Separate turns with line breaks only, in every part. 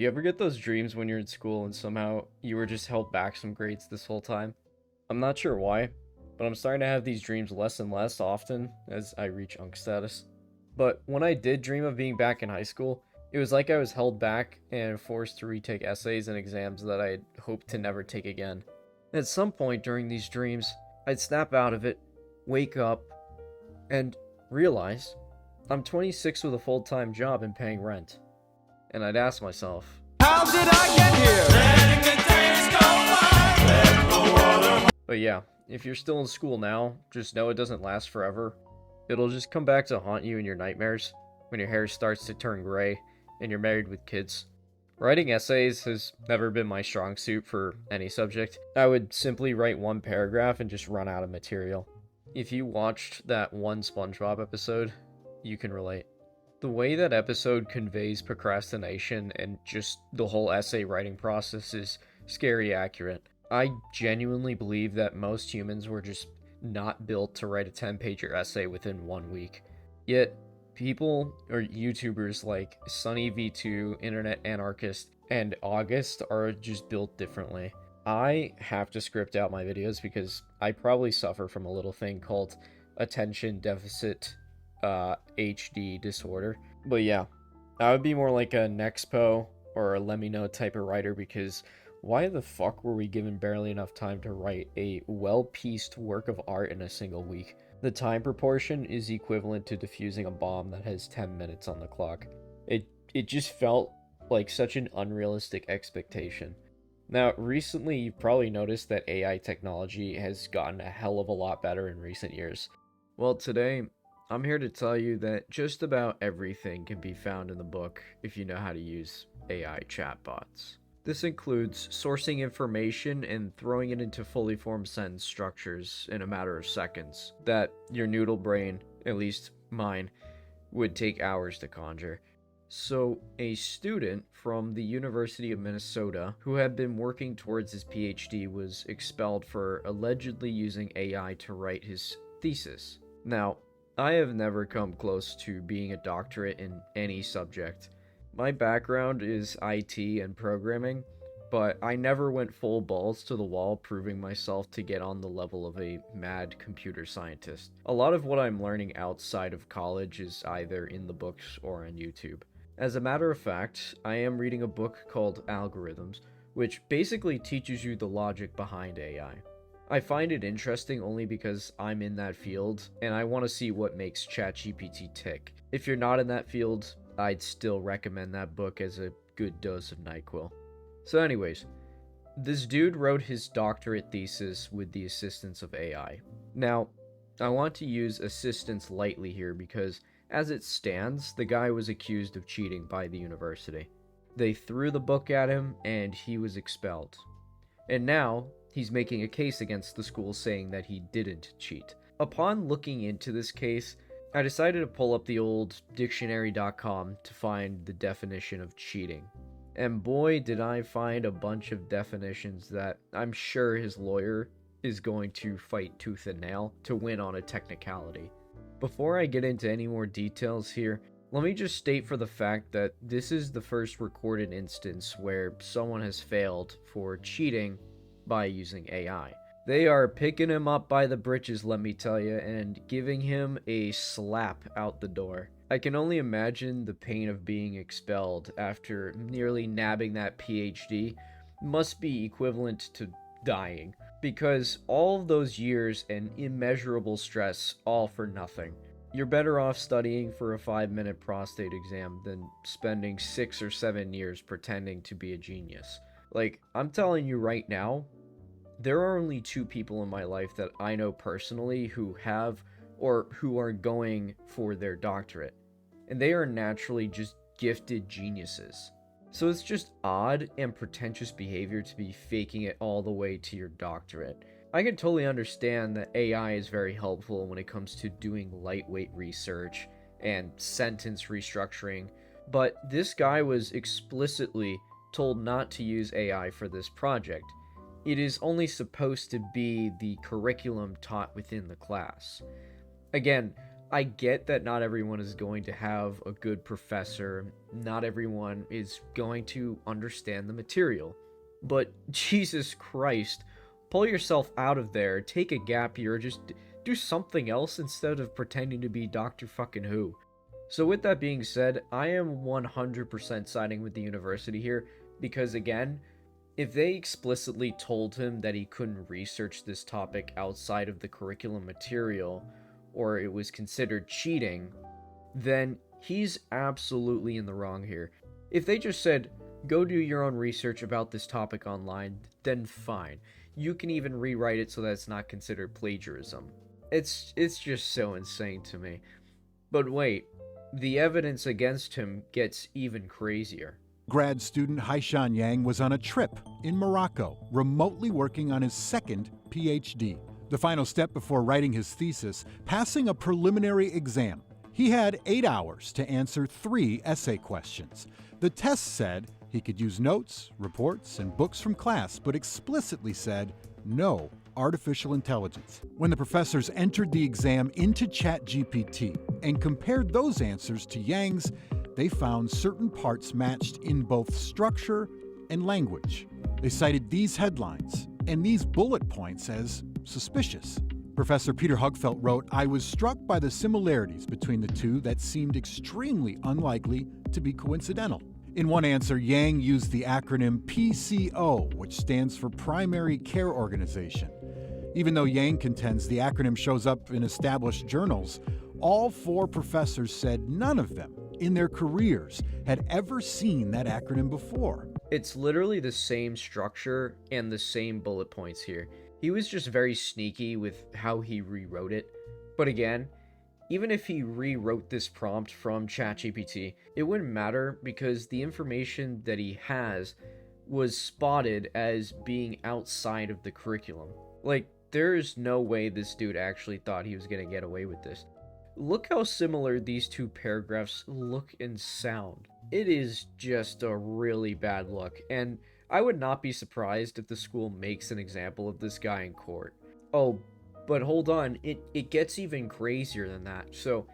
Do you ever get those dreams when you're in school and somehow you were just held back some grades this whole time? I'm not sure why, but I'm starting to have these dreams less and less often as I reach unk status. But when I did dream of being back in high school, it was like I was held back and forced to retake essays and exams that I had hoped to never take again. At some point during these dreams, I'd snap out of it, wake up, and realize I'm 26 with a full-time job and paying rent. And I'd ask myself, how did I get here? But yeah, if you're still in school now, just know it doesn't last forever. It'll just come back to haunt you in your nightmares when your hair starts to turn gray and you're married with kids. Writing essays has never been my strong suit for any subject. I would simply write one paragraph and just run out of material. If you watched that one SpongeBob episode, you can relate. The way that episode conveys procrastination and just the whole essay writing process is scary accurate. I genuinely believe that most humans were just not built to write a 10-pager essay within 1 week. Yet, people or YouTubers like SunnyV2, Internet Anarchist, and August are just built differently. I have to script out my videos because I probably suffer from a little thing called attention deficit HD disorder. But yeah, I would be more like a Nexpo or a lmao type of writer, because why the fuck were we given barely enough time to write a well-pieced work of art in a single week? The time proportion is equivalent to defusing a bomb that has 10 minutes on the clock. It just felt like such an unrealistic expectation. Now, recently you've probably noticed that AI technology has gotten a hell of a lot better in recent years. Well, today, I'm here to tell you that just about everything can be found in the book if you know how to use AI chatbots. This includes sourcing information and throwing it into fully formed sentence structures in a matter of seconds that your noodle brain, at least mine, would take hours to conjure. So, a student from the University of Minnesota who had been working towards his PhD was expelled for allegedly using AI to write his thesis. Now, I have never come close to being a doctorate in any subject. My background is IT and programming, but I never went full balls to the wall proving myself to get on the level of a mad computer scientist. A lot of what I'm learning outside of college is either in the books or on YouTube. As a matter of fact, I am reading a book called Algorithms, which basically teaches you the logic behind AI. I find it interesting only because I'm in that field, and I want to see what makes ChatGPT tick. If you're not in that field, I'd still recommend that book as a good dose of NyQuil. So anyways, this dude wrote his doctorate thesis with the assistance of AI. Now, I want to use assistance lightly here because, as it stands, the guy was accused of cheating by the university. They threw the book at him, and he was expelled. And now, he's making a case against the school saying that he didn't cheat. Upon looking into this case, I decided to pull up the old dictionary.com to find the definition of cheating. And boy, did I find a bunch of definitions that I'm sure his lawyer is going to fight tooth and nail to win on a technicality. Before I get into any more details here, let me just state for the fact that this is the first recorded instance where someone has failed for cheating by using AI. They are picking him up by the britches, let me tell you, and giving him a slap out the door. I can only imagine the pain of being expelled after nearly nabbing that PhD must be equivalent to dying, because all of those years and immeasurable stress, all for nothing. You're better off studying for a 5-minute prostate exam than spending 6 or 7 years pretending to be a genius. Like, I'm telling you right now, there are only 2 people in my life that I know personally who have or who are going for their doctorate, and they are naturally just gifted geniuses. So it's just odd and pretentious behavior to be faking it all the way to your doctorate. I can totally understand that AI is very helpful when it comes to doing lightweight research and sentence restructuring, but this guy was explicitly told not to use AI for this project. It is only supposed to be the curriculum taught within the class. Again, I get that not everyone is going to have a good professor, not everyone is going to understand the material. But Jesus Christ, pull yourself out of there, take a gap year, just do something else instead of pretending to be Dr. fucking Who. So with that being said, I am 100% siding with the university here because again, if they explicitly told him that he couldn't research this topic outside of the curriculum material, or it was considered cheating, then he's absolutely in the wrong here. If they just said, go do your own research about this topic online, then fine. You can even rewrite it so that it's not considered plagiarism. It's just so insane to me. But wait, the evidence against him gets even crazier.
Grad student Haishan Yang was on a trip in Morocco, remotely working on his second PhD. The final step before writing his thesis, passing a preliminary exam. He had 8 hours to answer 3 essay questions. The test said he could use notes, reports, and books from class, but explicitly said no artificial intelligence. When the professors entered the exam into ChatGPT and compared those answers to Yang's, they found certain parts matched in both structure and language. They cited these headlines and these bullet points as suspicious. Professor Peter Hugfeld wrote, "I was struck by the similarities between the two that seemed extremely unlikely to be coincidental." In one answer, Yang used the acronym PCO, which stands for Primary Care Organization. Even though Yang contends the acronym shows up in established journals, all 4 professors said none of them in their careers had ever seen that acronym before.
It's literally the same structure and the same bullet points here. He was just very sneaky with how he rewrote it. But again, even if he rewrote this prompt from ChatGPT, it wouldn't matter because the information that he has was spotted as being outside of the curriculum. Like, there is no way this dude actually thought he was going to get away with this. Look how similar these 2 paragraphs look and sound. It is just a really bad look, and I would not be surprised if the school makes an example of this guy in court. Oh, but hold on, it gets even crazier than that. So,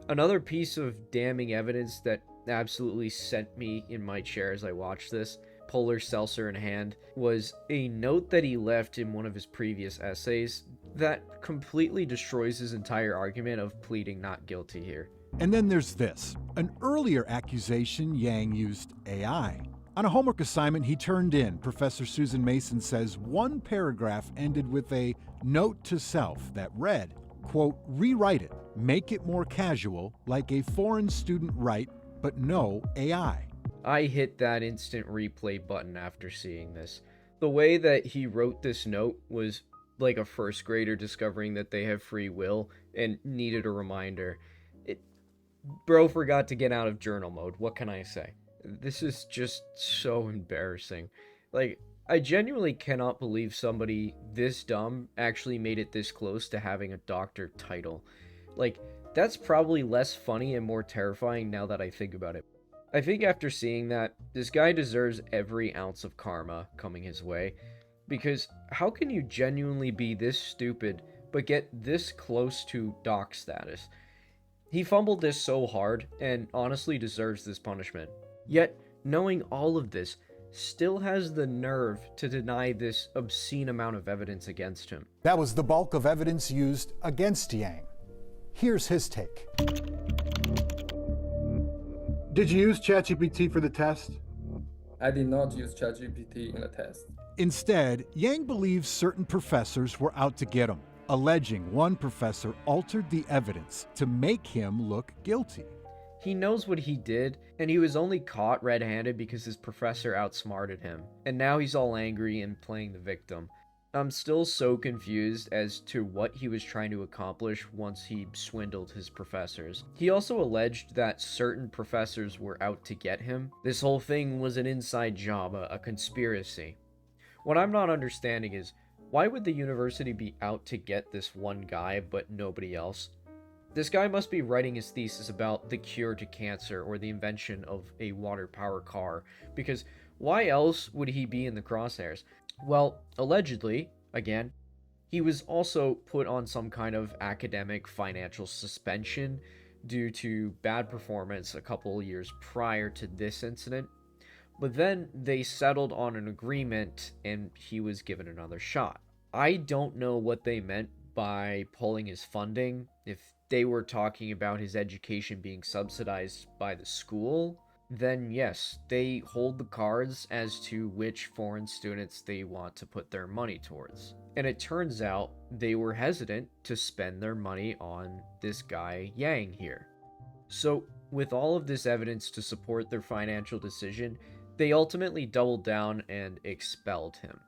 another piece of damning evidence that absolutely sent me in my chair as I watched this, polar seltzer in hand, was a note that he left in one of his previous essays that completely destroys his entire argument of pleading not guilty here.
And then there's this, an earlier accusation Yang used AI. On a homework assignment he turned in, Professor Susan Mason says one paragraph ended with a note to self that read, quote, "Rewrite it, make it more casual, like a foreign student write, but no AI."
I hit that instant replay button after seeing this. The way that he wrote this note was like a first grader discovering that they have free will and needed a reminder. Bro forgot to get out of journal mode. What can I say? This is just so embarrassing. Like, I genuinely cannot believe somebody this dumb actually made it this close to having a doctor title. Like, that's probably less funny and more terrifying now that I think about it. I think after seeing that, this guy deserves every ounce of karma coming his way. Because how can you genuinely be this stupid but get this close to doc status? He fumbled this so hard and honestly deserves this punishment. Yet, knowing all of this, still has the nerve to deny this obscene amount of evidence against him.
That was the bulk of evidence used against Yang. Here's his take. Did you use ChatGPT for the test?
I did not use ChatGPT in the test.
Instead, Yang believes certain professors were out to get him, alleging one professor altered the evidence to make him look guilty.
He knows what he did, and he was only caught red-handed because his professor outsmarted him. And now he's all angry and playing the victim. I'm still so confused as to what he was trying to accomplish once he swindled his professors. He also alleged that certain professors were out to get him. This whole thing was an inside job, a conspiracy. What I'm not understanding is, why would the university be out to get this one guy but nobody else? This guy must be writing his thesis about the cure to cancer or the invention of a water-powered car, because why else would he be in the crosshairs? Well, allegedly, again, He was also put on some kind of academic financial suspension due to bad performance a couple years prior to this incident. But then they settled on an agreement and he was given another shot. I don't know what they meant by pulling his funding, if they were talking about his education being subsidized by the school. Then, yes, they hold the cards as to which foreign students they want to put their money towards. And it turns out they were hesitant to spend their money on this guy Yang here. So, with all of this evidence to support their financial decision, they ultimately doubled down and expelled him.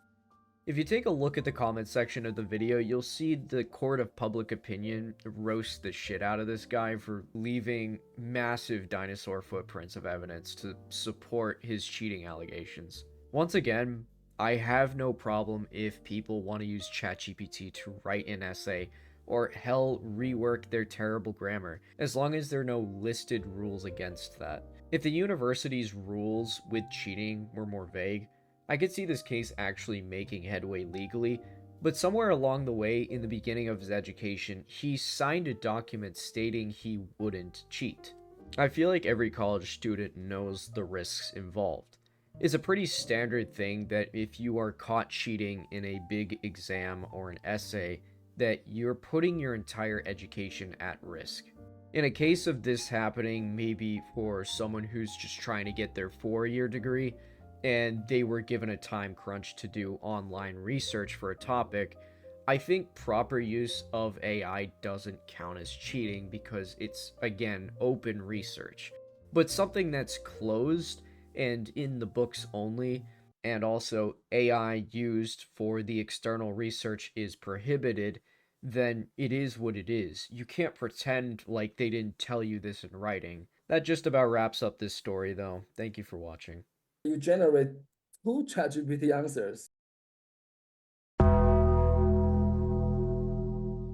If you take a look at the comment section of the video, you'll see the court of public opinion roast the shit out of this guy for leaving massive dinosaur footprints of evidence to support his cheating allegations. Once again, I have no problem if people want to use ChatGPT to write an essay or hell rework their terrible grammar, as long as there are no listed rules against that. If the university's rules with cheating were more vague, I could see this case actually making headway legally, but somewhere along the way in the beginning of his education, he signed a document stating he wouldn't cheat. I feel like every college student knows the risks involved. It's a pretty standard thing that if you are caught cheating in a big exam or an essay, that you're putting your entire education at risk. In a case of this happening, maybe for someone who's just trying to get their 4-year degree, and they were given a time crunch to do online research for a topic, I think proper use of AI doesn't count as cheating because it's, again, open research. But something that's closed and in the books only, and also AI used for the external research is prohibited, then it is what it is. You can't pretend like they didn't tell you this in writing. That just about wraps up this story, though. Thank you for watching.
You generate two ChatGPT answers.